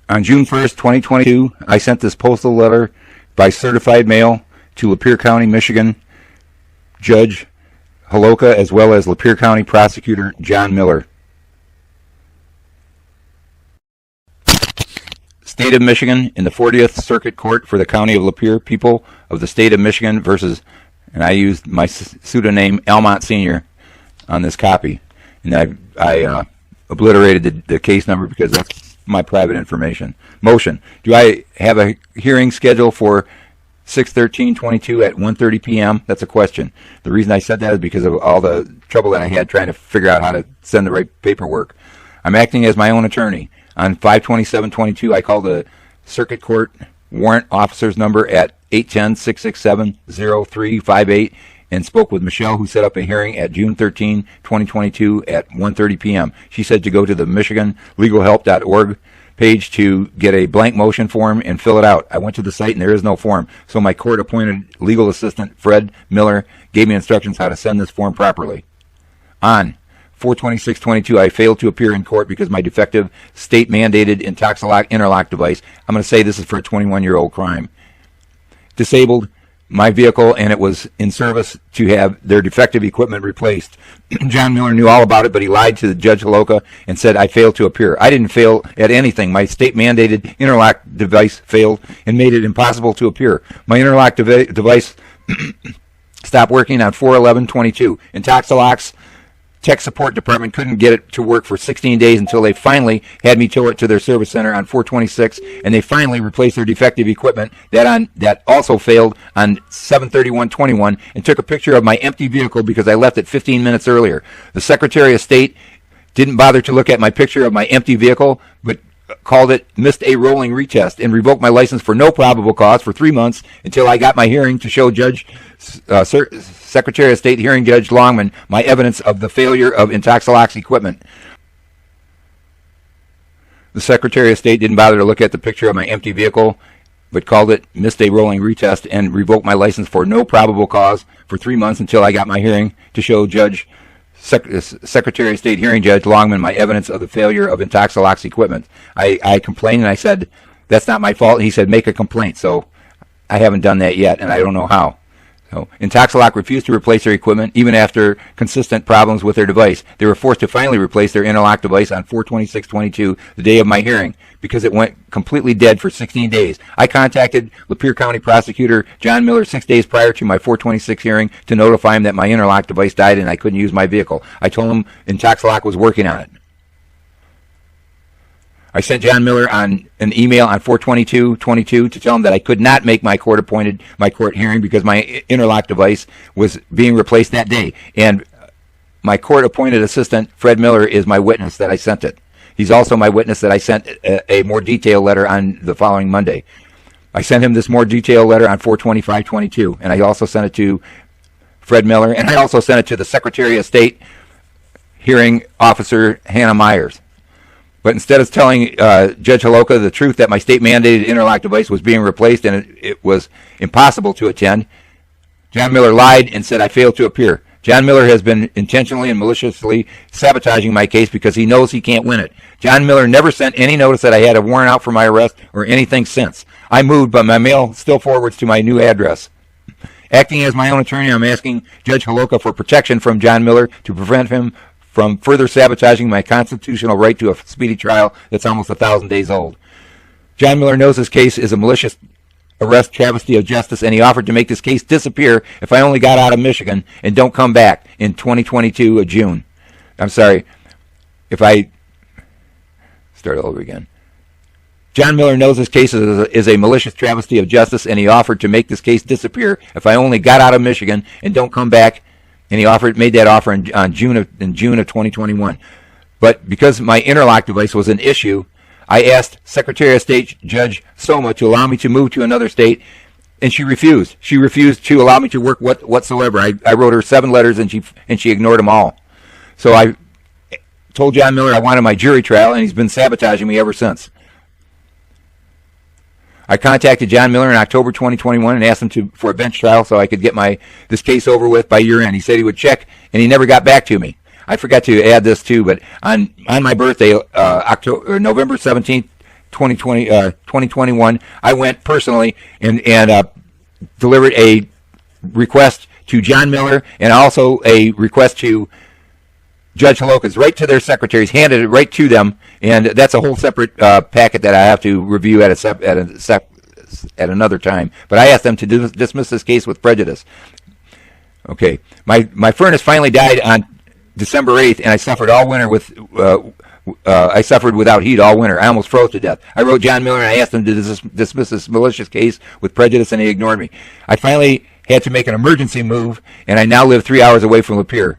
On June 1st, 2022, I sent this postal letter by certified mail to Lapeer County, Michigan, Judge Holoka, as well as Lapeer County Prosecutor John Miller. State of Michigan, in the 40th Circuit Court for the County of Lapeer, people of the State of Michigan versus, and I used my pseudonym Almont Sr. on this copy. And I obliterated the case number because that's my private information. Motion. Do I have a hearing scheduled for 6/13/22 at 1:30 p.m.? That's a question. The reason I said that is because of all the trouble that I had trying to figure out how to send the right paperwork. I'm acting as my own attorney. On 5/27/22, I called the Circuit Court warrant officer's number at 810-667-0358 and spoke with Michelle, who set up a hearing at June 13, 2022 at 1:30 p.m. She said to go to the MichiganLegalHelp.org page to get a blank motion form and fill it out. I went to the site and there is no form. So my court-appointed legal assistant, Fred Miller, gave me instructions how to send this form properly. On 4/26/22, I failed to appear in court because my defective state-mandated interlock device, I'm going to say this is for a 21-year-old crime, disabled my vehicle, and it was in service to have their defective equipment replaced. John Miller knew all about it, but he lied to Judge Holoka and said I failed to appear. I didn't fail at anything. My state-mandated interlock device failed and made it impossible to appear. My interlock device stopped working on 4/11/22. And Toxalox Tech Support Department couldn't get it to work for 16 days until they finally had me tow it to their service center on 4/26, and they finally replaced their defective equipment that also failed on 7/31/21 and took a picture of my empty vehicle because I left it 15 minutes earlier. The Secretary of State didn't bother to look at my picture of my empty vehicle, but called it missed a rolling retest and revoked my license for no probable cause for 3 months until I got my hearing to show Secretary of State Hearing Judge Longman my evidence of the failure of Intoxilox equipment. The Secretary of State didn't bother to look at the picture of my empty vehicle, but called it missed a rolling retest and revoked my license for no probable cause for 3 months until I got my hearing to show Secretary of State Hearing Judge Longman my evidence of the failure of Intoxilox equipment. I complained and I said, that's not my fault. He said, make a complaint. So I haven't done that yet, and I don't know how. So Intoxilox refused to replace their equipment even after consistent problems with their device. They were forced to finally replace their interlock device on 4/26/22, the day of my hearing, because it went completely dead for 16 days. I contacted Lapeer County Prosecutor John Miller 6 days prior to my 4/26 hearing to notify him that my interlock device died and I couldn't use my vehicle. I told him Intoxilox was working on it. I sent John Miller on an email on 4/22/22 to tell him that I could not make my court hearing because my interlock device was being replaced that day. And my court-appointed assistant, Fred Miller, is my witness that I sent it. He's also my witness that I sent a more detailed letter on the following Monday. I sent him this more detailed letter on 4/25/22, and I also sent it to Fred Miller, and I also sent it to the Secretary of State Hearing Officer Hannah Myers. But instead of telling Judge Holoka the truth that my state-mandated interlock device was being replaced and it was impossible to attend, John Miller lied and said I failed to appear. John Miller has been intentionally and maliciously sabotaging my case because he knows he can't win it. John Miller never sent any notice that I had a warrant out for my arrest or anything since. I moved, but my mail still forwards to my new address. Acting as my own attorney, I'm asking Judge Holoka for protection from John Miller to prevent him from further sabotaging my constitutional right to a speedy trial that's almost 1,000 days old. John Miller knows this case is a malicious arrest travesty of justice, and he offered to make this case disappear if I only got out of Michigan and don't come back in 2022 of June. I'm sorry, if I start all over again. John Miller knows this case is a malicious travesty of justice, and he offered to make this case disappear if I only got out of Michigan and don't come back. And he made that offer in June of 2021. But because my interlock device was an issue, I asked Secretary of State Judge Soma to allow me to move to another state, and she refused. She refused to allow me to work whatsoever. I wrote her 7 letters, and she ignored them all. So I told John Miller I wanted my jury trial, and he's been sabotaging me ever since. I contacted John Miller in October 2021 and asked him for a bench trial so I could get this case over with by year end. He said he would check, and he never got back to me. I forgot to add this too, but on my birthday, November 17th, 2021, I went personally and delivered a request to John Miller and also a request to Judge Holokas, right to their secretaries, handed it right to them, and that's a whole separate packet that I have to review at another time. But I asked them to dismiss this case with prejudice. Okay, my furnace finally died on December 8th, and I suffered all winter with. I suffered without heat all winter. I almost froze to death. I wrote John Miller and I asked him to dismiss this malicious case with prejudice, and he ignored me. I finally had to make an emergency move, and I now live 3 hours away from Lapeer.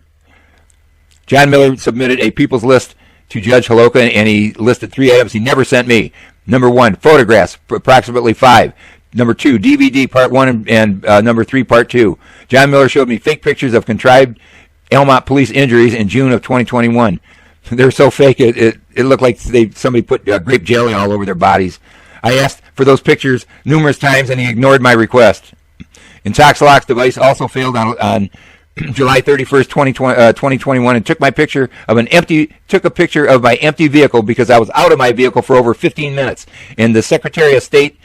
John Miller submitted a people's list to Judge Holoka, and he listed 3 items he never sent me. Number 1, photographs, approximately 5. Number 2, DVD Part 1 and Number 3, Part 2. John Miller showed me fake pictures of contrived Almont police injuries in June of 2021. They're so fake, it looked like somebody put grape jelly all over their bodies. I asked for those pictures numerous times, and he ignored my request. Intoxiloc's device also failed on July 31st, 2021, and took a picture of my empty vehicle because I was out of my vehicle for over 15 minutes. And the Secretary of State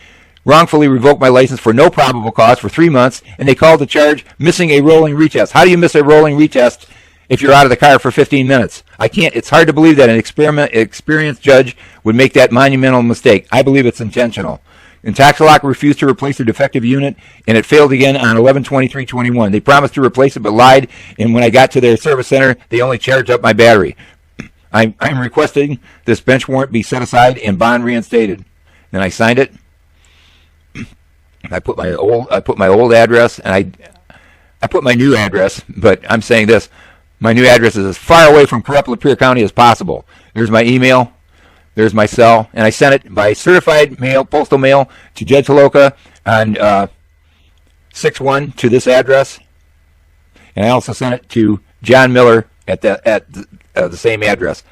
wrongfully revoked my license for no probable cause for 3 months, and they called the charge missing a rolling retest. How do you miss a rolling retest if you're out of the car for 15 minutes? I can't. It's hard to believe that an experienced judge would make that monumental mistake. I believe it's intentional. Intoxiloc refused to replace their defective unit, and it failed again on 11/23/21. They promised to replace it, but lied, and when I got to their service center, they only charged up my battery. I'm requesting this bench warrant be set aside and bond reinstated. Then I signed it. I put my old address, and I put my new address, but I'm saying this. My new address is as far away from Corrupt Lapeer County as possible. There's my email. There's my cell. And I sent it by certified mail, postal mail, to Judge Holoka on 6/1 to this address. And I also sent it to John Miller at the same address.